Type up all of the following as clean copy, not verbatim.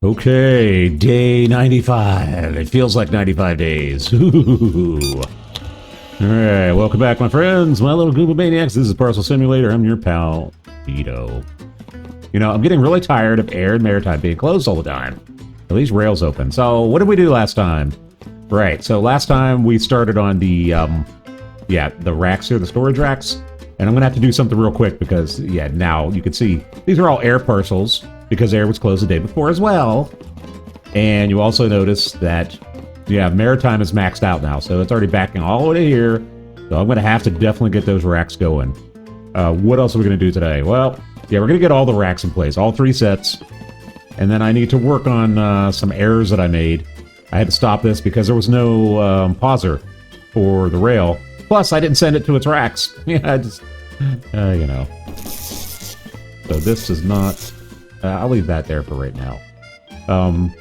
Okay, day 95. It feels like 95 days. Ooh. Alright, welcome back, my friends, my little group of maniacs. This is Parcel Simulator. I'm your pal, Veedo. You know, I'm getting really tired of air and maritime being closed all the time. At least rails open. So, what did we do last time? Right, so last time we started on the, the racks here, the storage racks. And I'm going to have to do something real quick because, now you can see these are all air parcels because air was closed the day before as well. And you also notice that, maritime is maxed out now. So it's already backing all the way to here. So I'm going to have to definitely get those racks going. What else are we going to do today? Well, we're going to get all the racks in place, all 3 sets. And then I need to work on some errors that I made. I had to stop this because there was no pauser for the rail. Plus, I didn't send it to its racks. I just, So this is not... I'll leave that there for right now.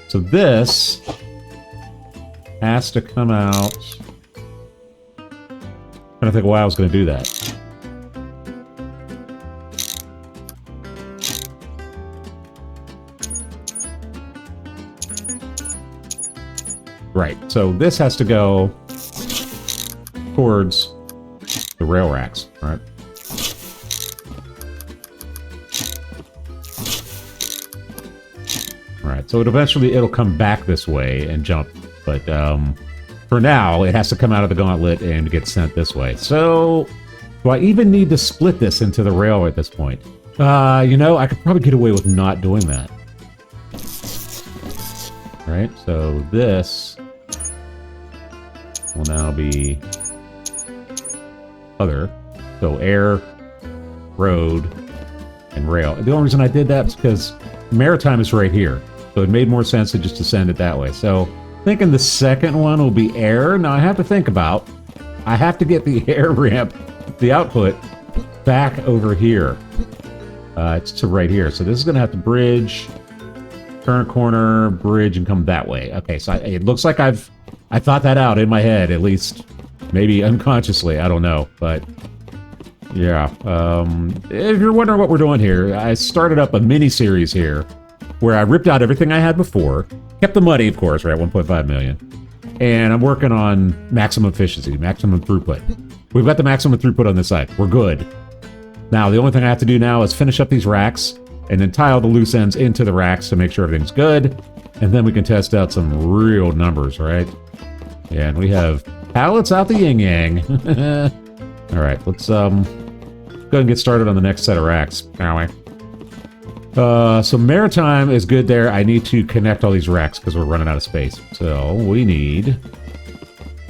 So this has to come out... I'm trying to think why I was going to do that. Right, so this has to go towards the rail racks, right? Alright, so it'll come back this way and jump, but for now, it has to come out of the gauntlet and get sent this way. So, do I even need to split this into the rail at this point? I could probably get away with not doing that. Right, so this will now be other. So air, road, and rail. The only reason I did that is because maritime is right here. So it made more sense to just send it that way. So thinking the second one will be air. Now I have to think about, I have to get the air ramp, the output, back over here. It's to right here. So this is going to have to bridge, turn a corner, bridge, and come that way. Okay, so it looks like I thought that out in my head, at least. Maybe unconsciously, I don't know. But, yeah. If you're wondering what we're doing here, I started up a mini-series here where I ripped out everything I had before. Kept the money, of course, right? 1.5 million. And I'm working on maximum efficiency, maximum throughput. We've got the maximum throughput on this side. We're good. Now, the only thing I have to do now is finish up these racks and then tie all the loose ends into the racks to make sure everything's good. And then we can test out some real numbers, right? Yeah, and we have pallets out the yin-yang. Alright, let's go ahead and get started on the next set of racks, shall we? So maritime is good there. I need to connect all these racks because we're running out of space. So we need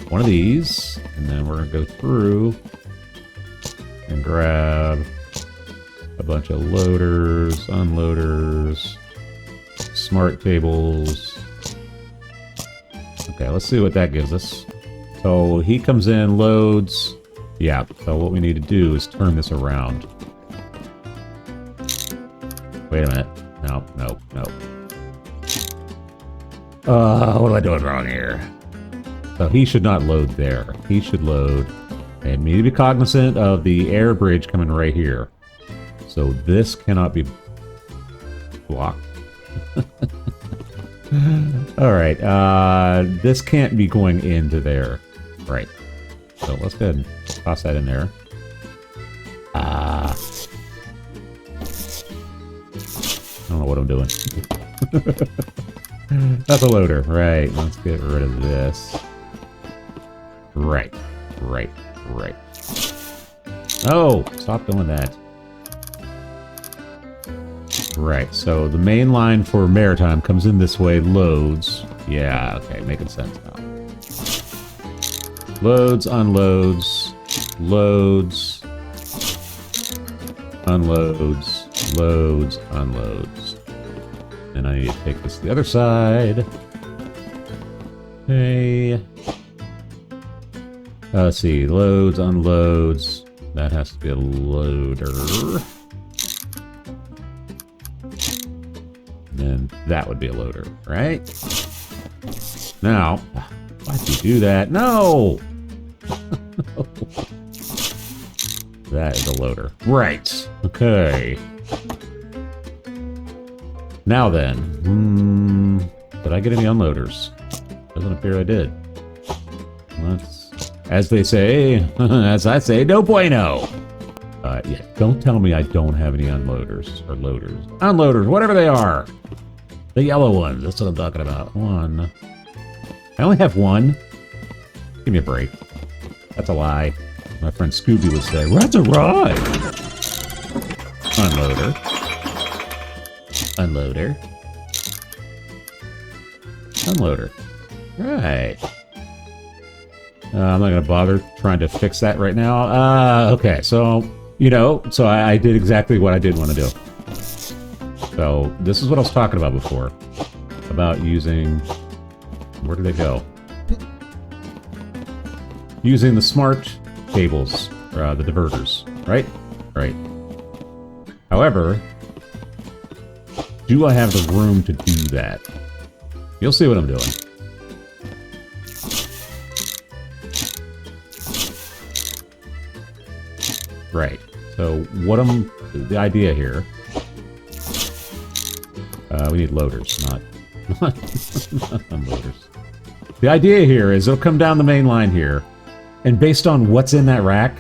one of these, and then we're going to go through and grab a bunch of loaders, unloaders, smart tables. Okay, let's see what that gives us. So he comes in, loads. Yeah, so what we need to do is turn this around. Wait a minute. No. What am I doing wrong here? So he should not load there. He should load. And we need to be cognizant of the air bridge coming right here. So this cannot be blocked. Alright, this can't be going into there. Right. So let's go ahead and toss that in there. I don't know what I'm doing. That's a loader. Right, let's get rid of this. Right. Oh, stop doing that. Right, so the main line for maritime comes in this way, loads. Yeah, okay, making sense now. Loads, unloads, loads, unloads, loads, unloads. And I need to take this to the other side. Okay. Let's see, loads, unloads. That has to be a loader. And that would be a loader, right? Now, why'd you do that? No! That is a loader. Right. Okay. Now then. Did I get any unloaders? Doesn't appear I did. Let's, as they say, as I say, no bueno. Yeah, don't tell me I don't have any unloaders or loaders. Unloaders, whatever they are. The yellow ones, that's what I'm talking about. One. I only have one. Give me a break. That's a lie. My friend Scooby would say, that's a ride. Unloader. Unloader. Unloader. Right. I'm not going to bother trying to fix that right now. Okay, so, you know, so I did exactly what I didn't want to do. So, this is what I was talking about before. About using... Where did they go? Using the smart cables, the diverters, right? Right. However, do I have the room to do that? You'll see what I'm doing. Right. So what the idea here, we need loaders, not unloaders. The idea here is it'll come down the main line here, and based on what's in that rack,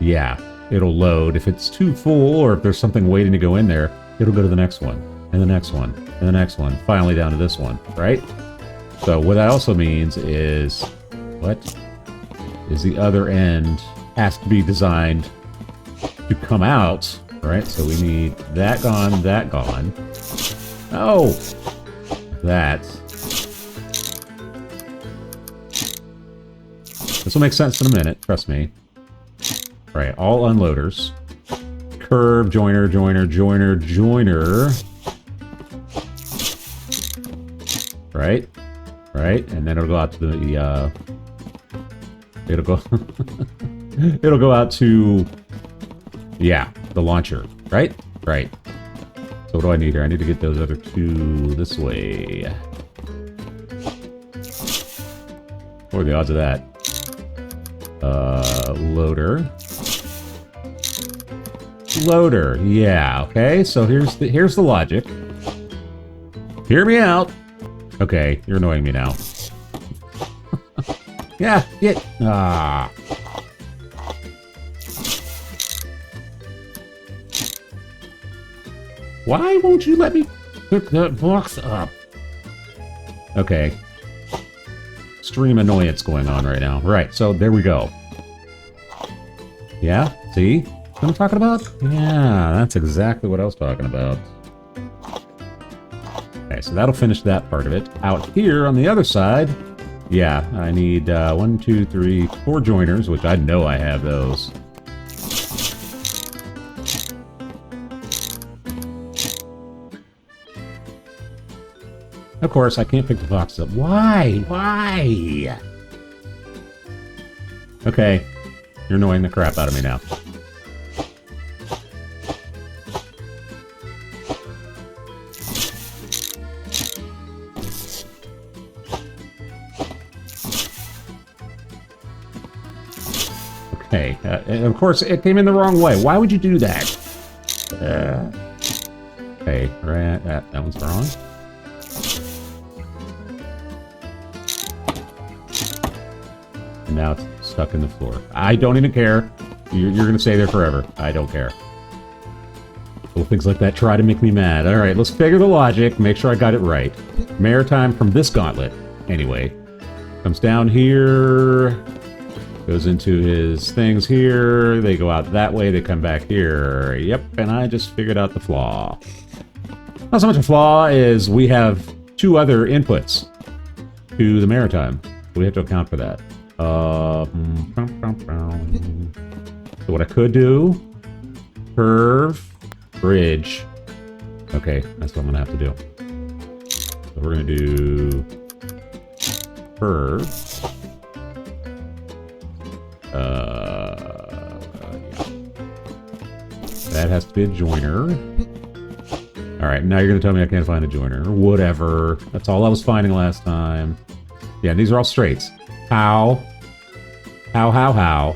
yeah, it'll load. If it's too full or if there's something waiting to go in there, it'll go to the next one, and the next one, and the next one, finally down to this one, right? So what that also means is, what is the other end has to be designed to come out, right? So we need that gone, that gone. Oh! That. This will make sense in a minute, trust me. Right, all unloaders. Curve, joiner, joiner, joiner, joiner. Right? Right? And then it'll go out to the, it'll go... it'll go out to... Yeah, the launcher. Right? Right. So what do I need here? I need to get those other two this way. What are the odds of that? Loader. Loader. Yeah, okay. So here's the logic. Hear me out. Okay, you're annoying me now. Yeah, get... Ah. Why won't you let me pick that box up? Okay. Extreme annoyance going on right now. Right, so there we go. Yeah, see? What I'm talking about? Yeah, that's exactly what I was talking about. Okay, so that'll finish that part of it. Out here on the other side, yeah, I need 1, 2, 3, 4 joiners, which I know I have those. Of course, I can't pick the box up. Why? Why? Okay. You're annoying the crap out of me now. Okay. And of course, it came in the wrong way. Why would you do that? Okay. Right. That one's wrong. Now it's stuck in the floor. I don't even care. You're going to stay there forever. I don't care. Little things like that try to make me mad. All right, let's figure the logic. Make sure I got it right. Maritime from this gauntlet, anyway, comes down here, goes into his things here. They go out that way. They come back here. Yep, and I just figured out the flaw. Not so much a flaw is we have 2 other inputs to the maritime. We have to account for that. So what I could do, curve, bridge. Okay, that's what I'm gonna have to do. So we're gonna do curve. Yeah. That has to be a joiner. Alright, now you're gonna tell me I can't find a joiner. Whatever. That's all I was finding last time. Yeah, these are all straights. How? How?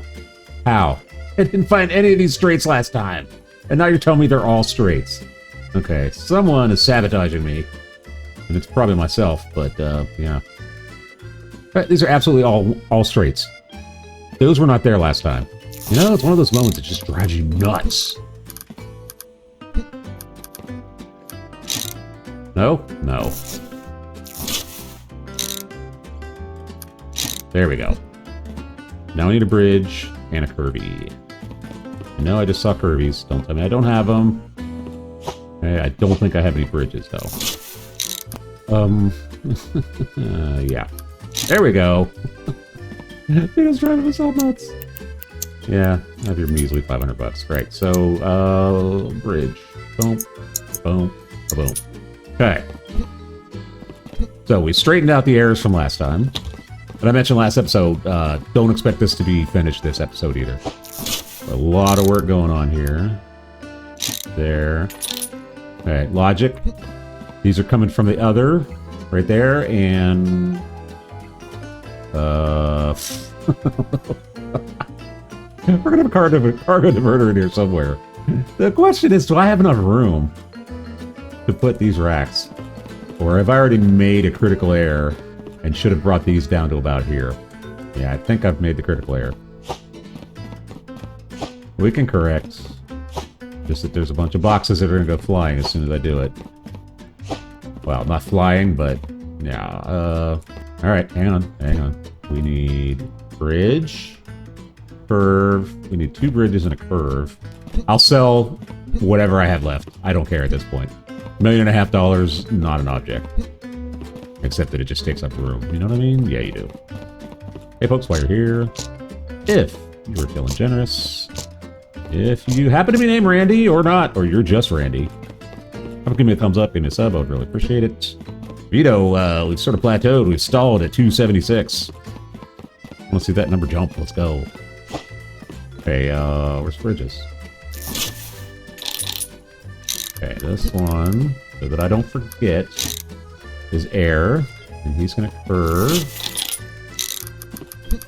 I didn't find any of these straights last time. And now you're telling me they're all straights. Okay, someone is sabotaging me. And it's probably myself, but yeah. Right, these are absolutely all straights. Those were not there last time. You know, it's one of those moments that just drives you nuts. No? No. There we go. Now we need a bridge and a curvy. No, I just saw curvies. Don't tell me I don't have them. Okay, I don't think I have any bridges, though. Yeah. There we go. Veedo's driving myself nuts. Yeah, have your measly $500. Right, so, bridge. Boom, boom, boom. Okay. So, we straightened out the errors from last time. But I mentioned last episode, don't expect this to be finished this episode either. A lot of work going on here. There. Alright, logic. These are coming from the other, right there, and... we're gonna have a cargo diverter in here somewhere. The question is, do I have enough room to put these racks? Or have I already made a critical error and should have brought these down to about here? Yeah, I think I've made the critical error. We can correct. Just that there's a bunch of boxes that are going to go flying as soon as I do it. Well, not flying, but... yeah, alright, hang on. We need bridge, curve. We need 2 bridges and a curve. I'll sell whatever I have left. I don't care at this point. $1.5 million, not an object. Except that it just takes up room. You know what I mean? Yeah, you do. Hey, folks, while you're here, if you are feeling generous, if you happen to be named Randy or not, or you're just Randy, give me a thumbs up, give me a sub. I would really appreciate it. Veedo, we've sort of plateaued. We've stalled at 276. I want to see that number jump. Let's go. Okay, where's bridges? Okay, this one, so that I don't forget, is air, and he's going to curve.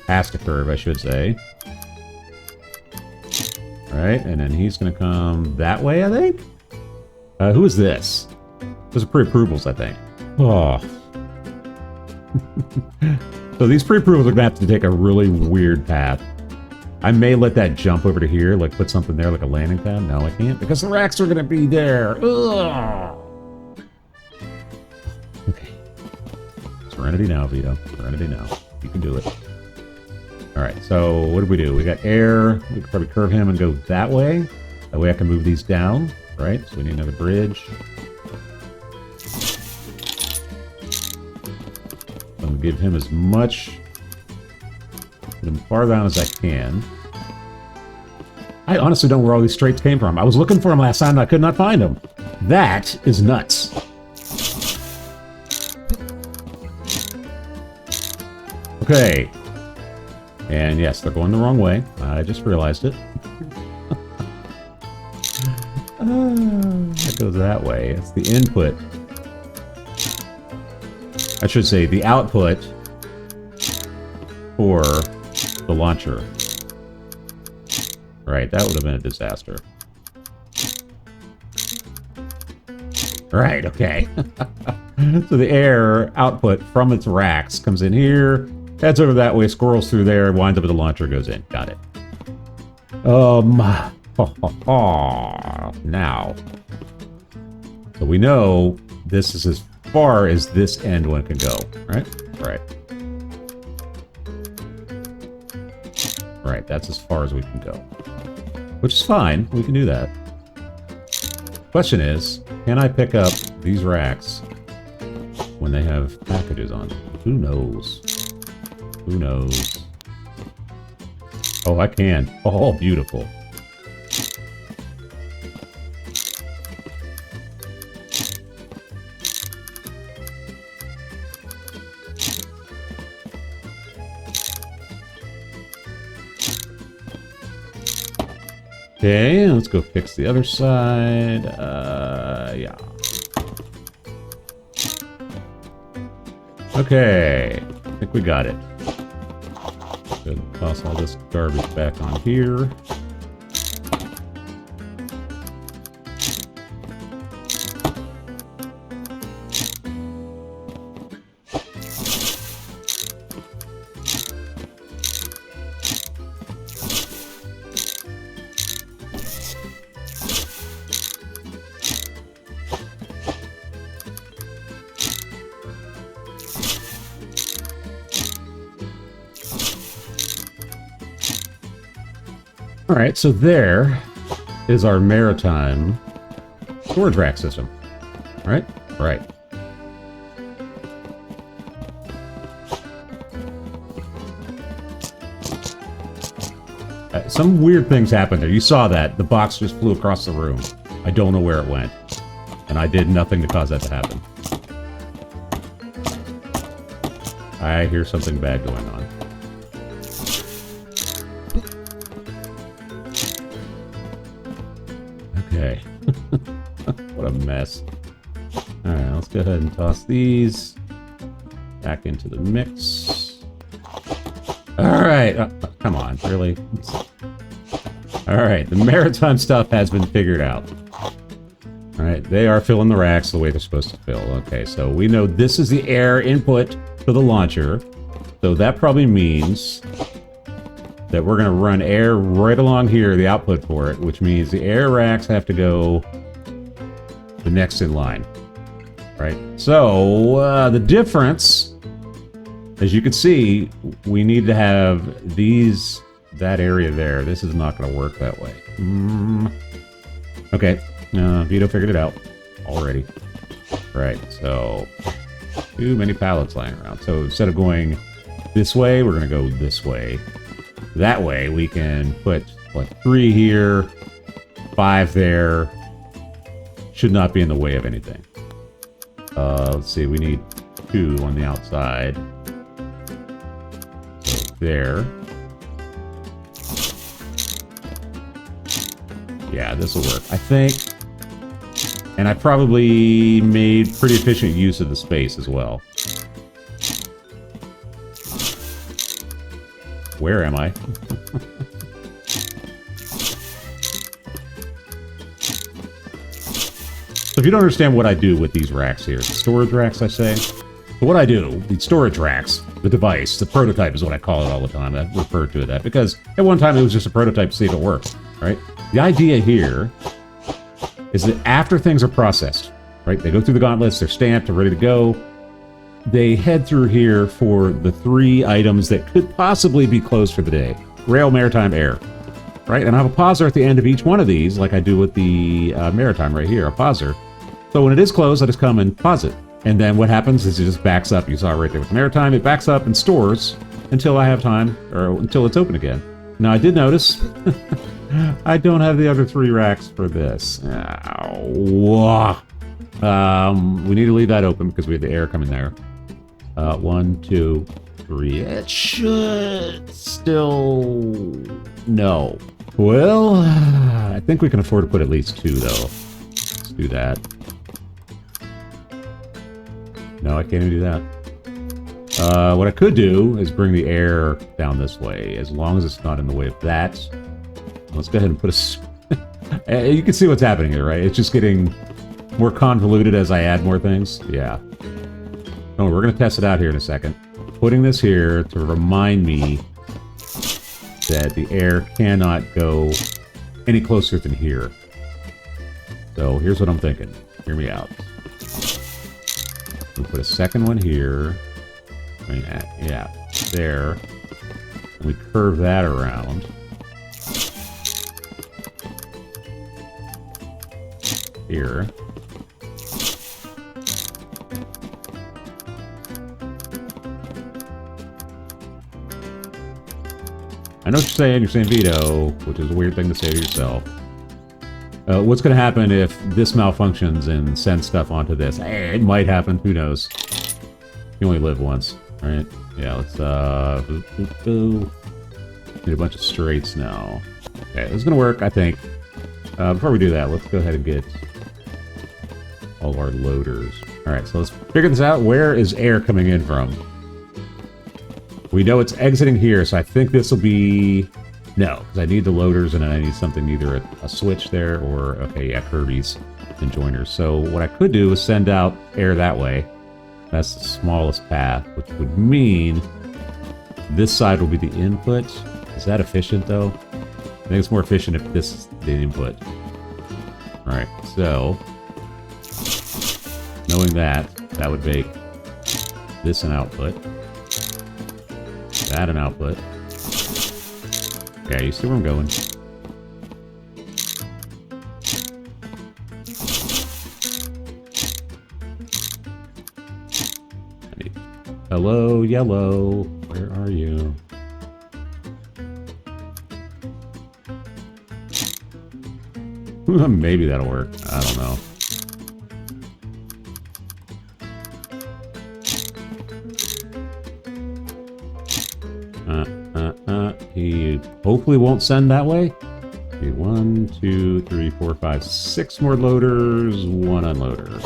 Has to curve, I should say. Right, and then he's going to come that way, I think? Who is this? Those are pre-approvals, I think. Oh. So these pre-approvals are going to have to take a really weird path. I may let that jump over to here, like put something there, like a landing pad. No, I can't, because the racks are going to be there. Ugh. Okay. Serenity now, Veedo. Serenity now. You can do it. Alright, so what do? We got air. We could probably curve him and go that way. That way I can move these down. Right? So we need another bridge. I'm going to give him as much... put him far down as I can. I honestly don't know where all these straights came from. I was looking for them last time and I could not find them. That is nuts. Okay. And yes, they're going the wrong way. I just realized it. That goes that way. It's the input. I should say the output for the launcher. Right, that would have been a disaster. Right, okay. So the air output from its racks comes in here, heads over that way, squirrels through there, winds up at the launcher, goes in. Got it. Now. So we know this is as far as this end one can go, right? Right. Right, that's as far as we can go. Which is fine, we can do that. Question is, can I pick up these racks when they have packages on them? Who knows? Who knows? Oh, I can. Oh, beautiful. Okay, let's go fix the other side. Yeah. Okay, I think we got it. Good. Toss all this garbage back on here. Alright, so there is our maritime storage rack system. Alright? Right. Some weird things happened there. You saw that. The box just flew across the room. I don't know where it went. And I did nothing to cause that to happen. I hear something bad going on. Okay. What a mess. Alright, let's go ahead and toss these back into the mix. Alright. Come on, really? Alright, the maritime stuff has been figured out. Alright, they are filling the racks the way they're supposed to fill. Okay, so we know this is the air input for the launcher. So that probably means that we're going to run air right along here, the output for it, which means the air racks have to go the next in line. Right? So, the difference, as you can see, we need to have these, that area there. This is not going to work that way. Okay, Veedo figured it out already. Right, so too many pallets lying around. So instead of going this way, we're going to go this way. That way we can put, what, 3 here, 5 there. Should not be in the way of anything. Let's see, we need 2 on the outside. So there. Yeah, this will work, I think. And I probably made pretty efficient use of the space as well. Where am I? So if you don't understand what I do with these racks here, the storage racks, I say. But what I do, the storage racks, the device, the prototype is what I call it all the time. I refer to it that because at one time it was just a prototype to see if it works, right? The idea here is that after things are processed, right? They go through the gauntlets, they're stamped, they're ready to go. They head through here for the 3 items that could possibly be closed for the day. Rail, maritime, air. Right? And I have a pauser at the end of each one of these, like I do with the maritime right here, a pauser. So when it is closed, I just come and pause it. And then what happens is it just backs up. You saw it right there with the maritime. It backs up and stores until I have time, or until it's open again. Now, I did notice I don't have the other 3 racks for this. We need to leave that open because we have the air coming there. 1, 2, 3. It should still... No. Well, I think we can afford to put at least 2, though. Let's do that. No, I can't even do that. What I could do is bring the air down this way, as long as it's not in the way of that. Let's go ahead and put a... You can see what's happening here, right? It's just getting more convoluted as I add more things. Yeah. Oh, we're going to test it out here in a second. Putting this here to remind me that the air cannot go any closer than here. So here's what I'm thinking. Hear me out. We'll put a second one here. I mean, yeah, there. And we curve that around. Here. I know what you're saying. You're saying Veedo, which is a weird thing to say to yourself. What's going to happen if this malfunctions and sends stuff onto this? It might happen. Who knows? You only live once, right? Yeah, let's, need a bunch of straights now. Okay, this is going to work, I think. Before we do that, let's go ahead and get all of our loaders. Alright, so let's figure this out. Where is air coming in from? We know it's exiting here, so I think this will be... No, because I need the loaders and I need something, either a switch there or, okay, yeah, Kirby's and joiners. So what I could do is send out air that way. That's the smallest path, which would mean this side will be the input. Is that efficient, though? I think it's more efficient if this is the input. Alright, so... Knowing that, that would make this an output. That an output. Okay, you see where I'm going. Hello, yellow. Where are you? Maybe that'll work. I don't know. He hopefully won't send that way. Okay, 1, 2, 3, 4, 5, 6 more loaders, 1 unloader.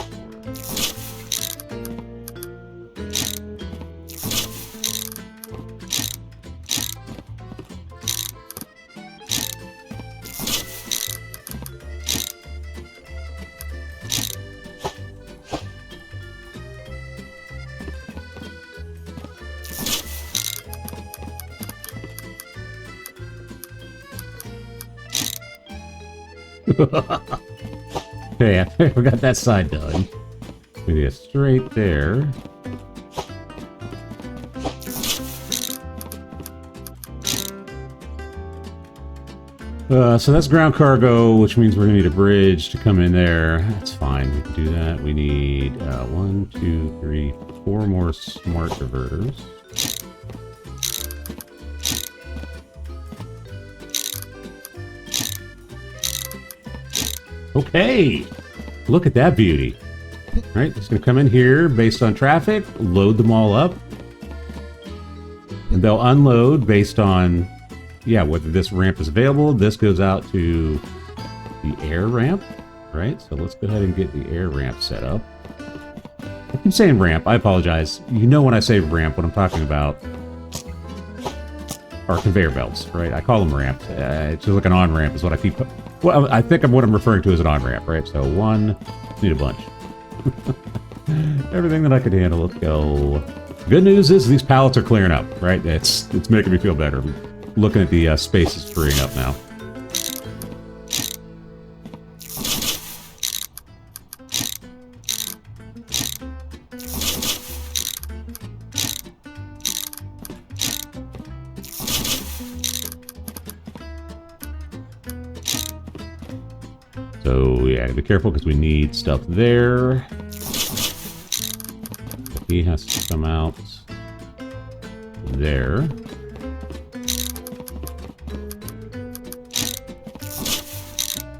Okay, we got that side done. We get straight there. So that's ground cargo, which means we're gonna need a bridge to come in there. That's fine, we can do that. We need 1, 2, 3, 4 more smart diverters. Okay, look at that beauty. All right, it's going to come in here based on traffic, load them all up, and they'll unload based on, yeah, whether this ramp is available. This goes out to the air ramp, right? So let's go ahead and get the air ramp set up. I keep saying ramp, I apologize. You know when I say ramp, what I'm talking about are conveyor belts, right? I call them ramps. It's just like an on-ramp is what I keep... Well, I think what I'm referring to is an on-ramp, right? So 1, need a bunch. Everything that I could handle, let's go. Good news is these pallets are clearing up, right? It's making me feel better. Looking at the spaces freeing up now. So, yeah, be careful because we need stuff there. He has to come out there.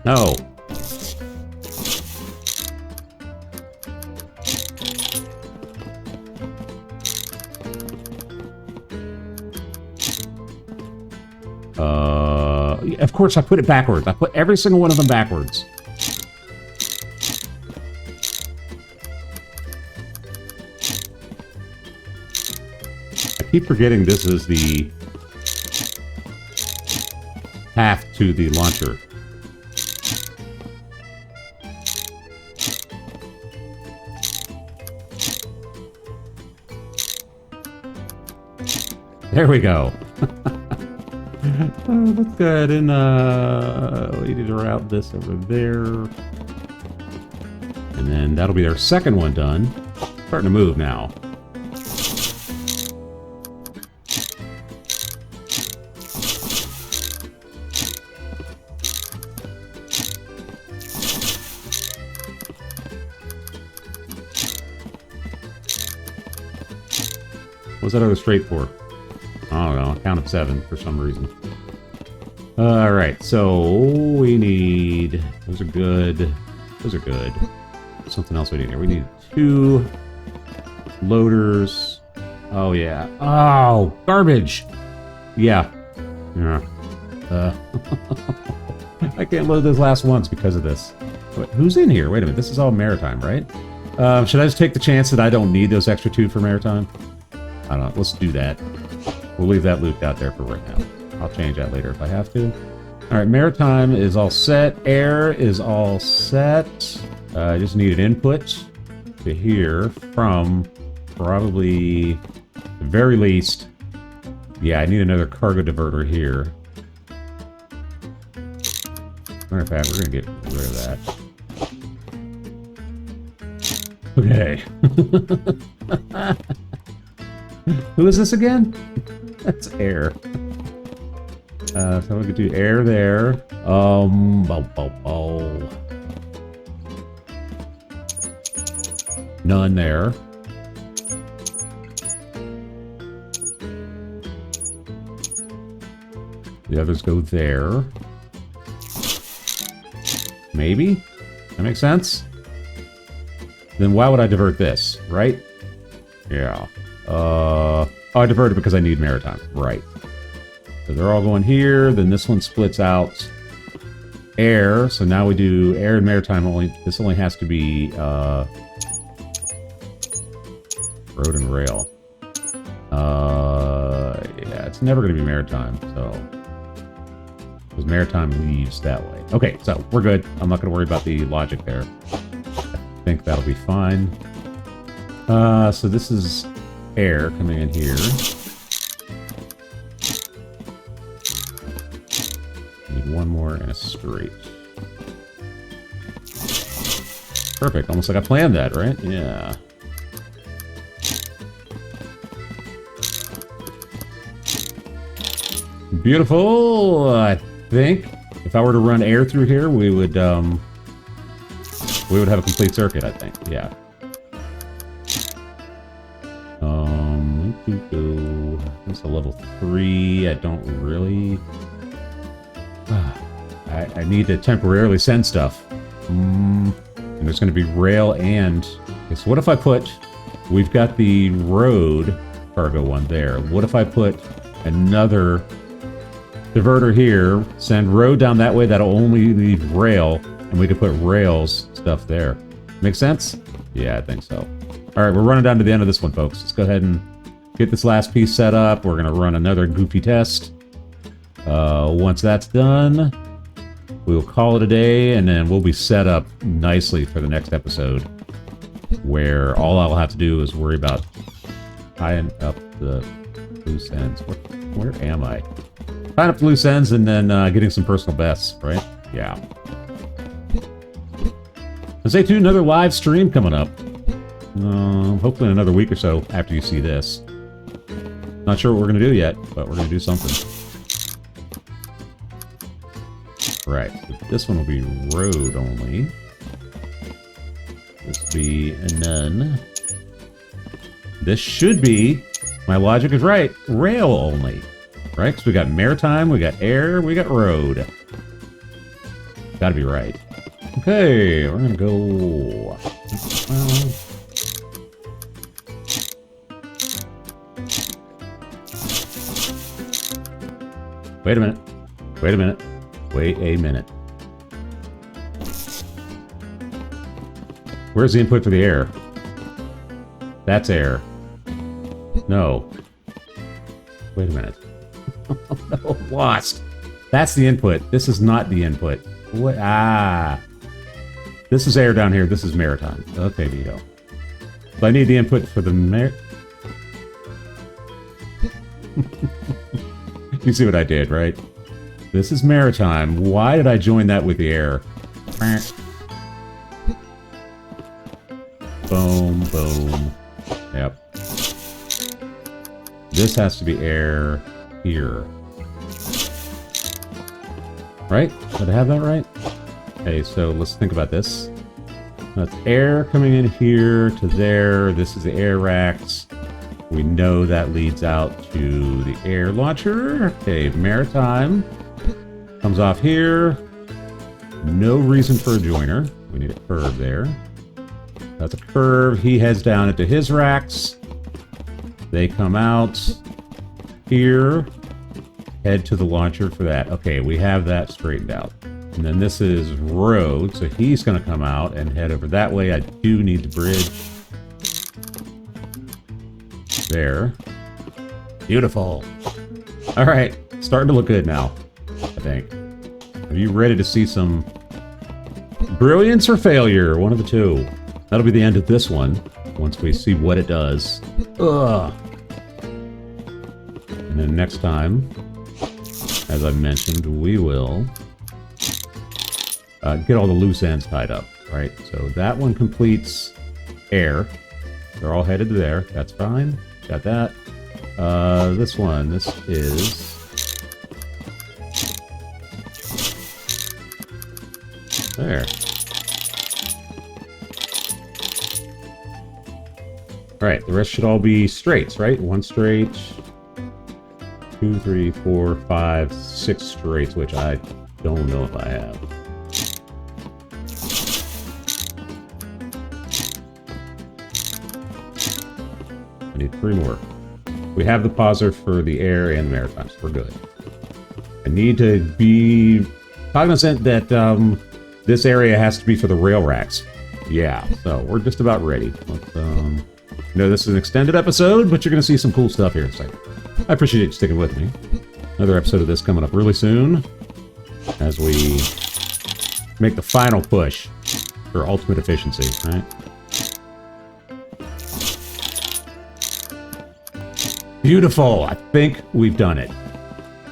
No. Of course, I put it backwards. I put every single one of them backwards. I keep forgetting this is the path to the launcher. There we go. Let's go ahead and we need to route this over there. And then that'll be our second one done. Starting to move now. What's that other straight for? I don't know. I counted 7 for some reason. Alright, so we need... Those are good. Those are good. Something else we need here. We need 2 loaders. Oh, yeah. Oh, garbage! Yeah. Yeah. I can't load those last ones because of this. Wait, who's in here? Wait a minute. This is all maritime, right? Should I just take the chance that I don't need those extra 2 for maritime? I don't know. Let's do that. We'll leave that loop out there for right now. I'll change that later if I have to. Alright, maritime is all set. Air is all set. I just need an input to here from probably, the very least, yeah, I need another cargo diverter here. Matter of fact, we're going to get rid of that. Okay. Who is this again? That's air. So we could do air there. None there. The others go there. Maybe? That makes sense? Then why would I divert this, right? Yeah. Oh, I diverted because I need maritime. Right. So they're all going here. Then this one splits out air. So now we do air and maritime only. This only has to be road and rail. Yeah, it's never going to be maritime. So because maritime leaves that way. Okay, so we're good. I'm not going to worry about the logic there. I think that'll be fine. So this is air coming in here. Need one more and a straight. Perfect. Almost like I planned that, right? Yeah. Beautiful. I think if I were to run air through here, we would have a complete circuit, I think. Yeah. It's a level 3. I don't really... I need to temporarily send stuff. And there's going to be rail and... Okay, so what if I put... We've got the road cargo one there. What if I put another diverter here, send road down that way, that'll only leave rail, and we could put rails stuff there. Make sense? Yeah, I think so. Alright, we're running down to the end of this one, folks. Let's go ahead and get this last piece set up. We're going to run another goofy test. Once that's done, we'll call it a day, and then we'll be set up nicely for the next episode, where all I'll have to do is worry about tying up the loose ends. Where am I? Tying up the loose ends and then getting some personal bests, right? Yeah. And stay tuned, another live stream coming up. Hopefully in another week or so after you see this. Not sure what we're going to do yet, but we're going to do something. Right, so this one will be road only. This will be a none. This should be, my logic is right, rail only. Right? Because we got maritime, we got air, we got road. Gotta be right. Okay, we're gonna go... Wait a minute. Wait a minute. Wait a minute. Where's the input for the air? That's air. No. Wait a minute. Oh no, I'm lost. That's the input. This is not the input. What? Ah. This is air down here. This is maritime. Okay, Veedo. So I need the input for the You see what I did, right? This is maritime. Why did I join that with the air? Boom, boom. Yep. This has to be air here. Right? Did I have that right? Okay, so let's think about this. That's air coming in here to there. This is the air racks. We know that leads out to the air launcher. Okay, maritime comes off here. No reason for a joiner. We need a curve there. That's a curve. He heads down into his racks. They come out here. Head to the launcher for that. Okay, we have that straightened out. And then this is road, so he's going to come out and head over that way. I do need the bridge. There. Beautiful. All right, starting to look good now, I think. Are you ready to see some brilliance or failure? One of the two. That'll be the end of this one, once we see what it does. Ugh. And then next time, as I mentioned, we will get all the loose ends tied up, right? So that one completes air. They're all headed there. That's fine. Got that. This one, this is... There. Alright, the rest should all be straights, right? One straight. 2, 3, 4, 5, 6 straights, which I don't know if I have. I need 3 more. We have the pauser for the air and maritime, so we're good. I need to be cognizant that this area has to be for the rail racks. Yeah, so we're just about ready. Let's, I know this is an extended episode, but you're going to see some cool stuff here in a second. I appreciate you sticking with me. Another episode of this coming up really soon as we make the final push for ultimate efficiency, right? Beautiful! I think we've done it.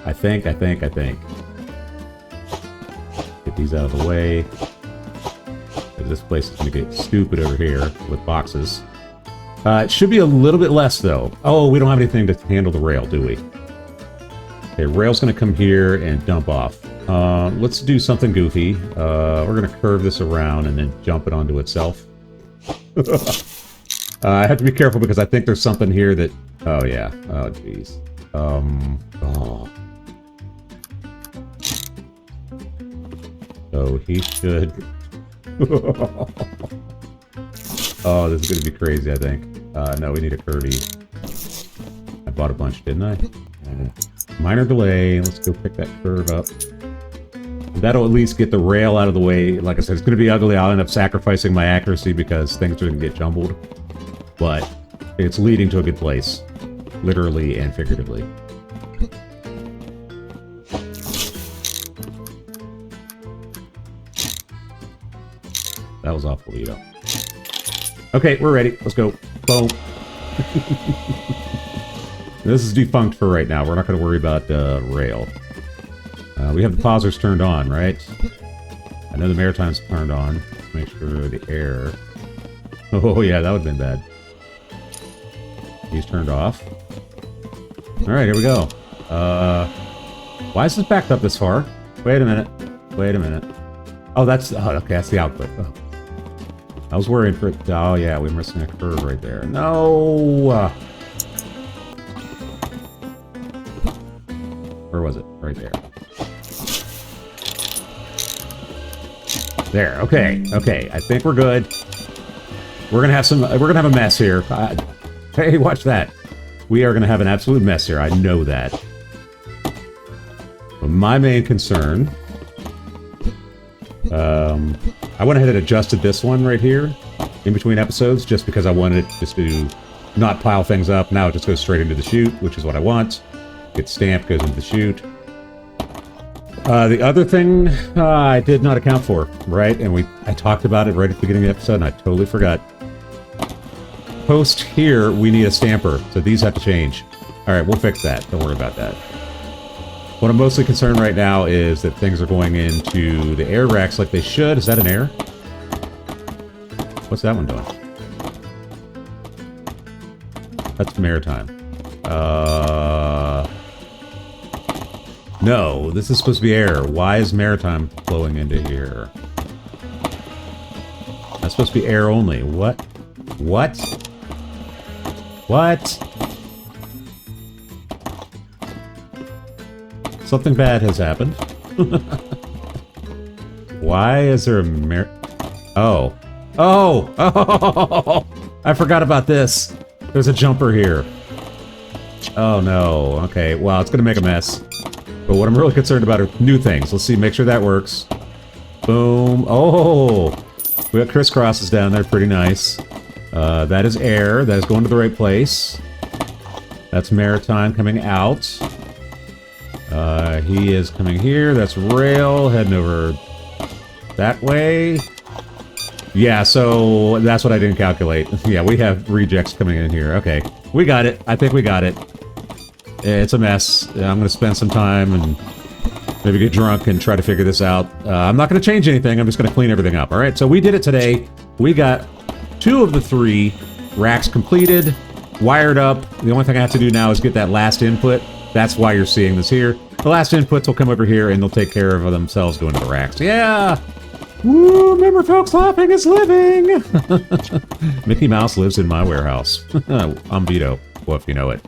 I think. Get these out of the way. This place is going to get stupid over here with boxes. It should be a little bit less, though. Oh, we don't have anything to handle the rail, do we? Okay, rail's going to come here and dump off. Let's do something goofy. We're going to curve this around and then jump it onto itself. I have to be careful because I think there's something here that... Oh, yeah. Oh, jeez. Oh. So he should... Oh, this is going to be crazy, I think. No, we need a Kirby. I bought a bunch, didn't I? Minor delay. Let's go pick that curve up. That'll at least get the rail out of the way. Like I said, it's going to be ugly. I'll end up sacrificing my accuracy because things are going to get jumbled. But it's leading to a good place. Literally and figuratively. That was awful, Veedo. Okay, we're ready. Let's go. Boom. This is defunct for right now. We're not going to worry about rail. We have the pausers turned on, right? I know the maritime's turned on. Make sure the air... Oh, yeah, that would have been bad. He's turned off. Alright, here we go. Why is this backed up this far? Wait a minute. Wait a minute. Oh, that's... Oh, okay, that's the output. Oh. I was worried for it. Oh, yeah, we're missing a curve right there. No! Where was it? Right there. There. Okay. Okay. I think we're good. We're gonna have some. We're gonna have a mess here. Hey, watch that. We are gonna have an absolute mess here. I know that. But my main concern. I went ahead and adjusted this one right here in between episodes just because I wanted it just to not pile things up. Now it just goes straight into the chute, which is what I want. Gets stamped, goes into the chute. The other thing I did not account for, right? And I talked about it right at the beginning of the episode, and I totally forgot. Post here, we need a stamper, so these have to change. Alright, we'll fix that. Don't worry about that. What I'm mostly concerned right now is that things are going into the air racks like they should. Is that an air? What's that one doing? That's maritime. No, this is supposed to be air. Why is maritime flowing into here? That's supposed to be air only. What? What? What? Something bad has happened. Why is there a Oh. Oh! Oh! I forgot about this. There's a jumper here. Oh no. Okay, well, it's gonna make a mess. But what I'm really concerned about are new things. Let's see, make sure that works. Boom. Oh! We got crisscrosses down there, pretty nice. That is air. That is going to the right place. That's maritime coming out. He is coming here. That's rail heading over that way. Yeah, so that's what I didn't calculate. Yeah, we have rejects coming in here. Okay, we got it. I think we got it. It's a mess. I'm going to spend some time and maybe get drunk and try to figure this out. I'm not going to change anything. I'm just going to clean everything up. All right, so we did it today. We got 2 of the 3 racks completed, wired up. The only thing I have to do now is get that last input. That's why you're seeing this here. The last inputs will come over here and they'll take care of themselves going to the racks. Yeah! Woo! Remember, folks, laughing is living! Mickey Mouse lives in my warehouse. I'm Veedo. Well, if you know it.